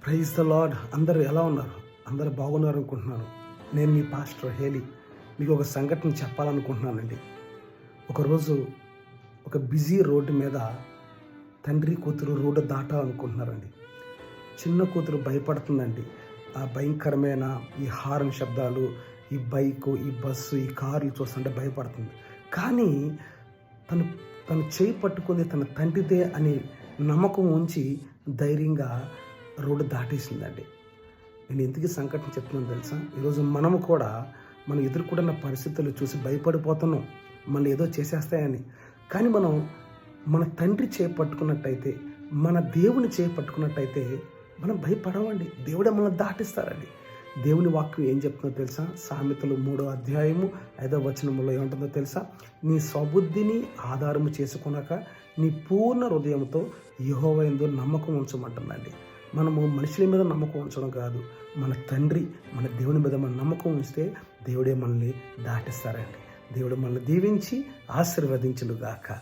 Praise the lord. అందరూ ఎలా ఉన్నారు? అందరూ బాగున్నారు అనుకుంటున్నాను. నేను మీ పాస్టర్ హేలీ. మీకు ఒక సంఘటన చెప్పాలనుకుంటున్నానండి. ఒకరోజు ఒక బిజీ రోడ్డు మీద తండ్రి కూతురు రోడ్డు దాటాలనుకుంటున్నారండి. చిన్న కూతురు భయపడుతుందండి. ఆ భయంకరమైన ఈ హారన్ శబ్దాలు, ఈ బైకు, ఈ బస్సు, ఈ కార్లు చూస్తుంటే భయపడుతుంది. కానీ తను తను చేయి పట్టుకుంది తన తండ్రిదే అని నమ్మకం ఉంచి ధైర్యంగా రోడ్డు దాటేసిందండి. నేను ఎందుకు సంఘటన చెప్తున్నాను తెలుసా? ఈరోజు మనము కూడా మనం ఎదుర్కొన్న పరిస్థితులు చూసి భయపడిపోతున్నాం, మళ్ళీ ఏదో చేసేస్తాయని. కానీ మనం మన తండ్రి చేపట్టుకున్నట్టయితే, మన దేవుని చేపట్టుకున్నట్టయితే మనం భయపడమండి. దేవుడే మనల్ని దాటిస్తారండి. దేవుని వాక్యం ఏం చెప్తుందో తెలుసా? సామెతలు 3వ అధ్యాయము 5వ వచనంలో ఏమంటుందో తెలుసా? నీ స్వబుద్ధిని ఆధారము చేసుకున్నాక నీ పూర్ణ హృదయంతో యెహోవా యందు నమ్మకం ఉంచమంటుందండి. మనము మనుషుల మీద నమ్మకం ఉంచడం కాదు, మన తండ్రి, మన దేవుని మీద మన నమ్మకం ఉంచితే దేవుడే మనల్ని దాటిస్తారండి. దేవుడు మనల్ని దీవించి ఆశీర్వదించునుగాక.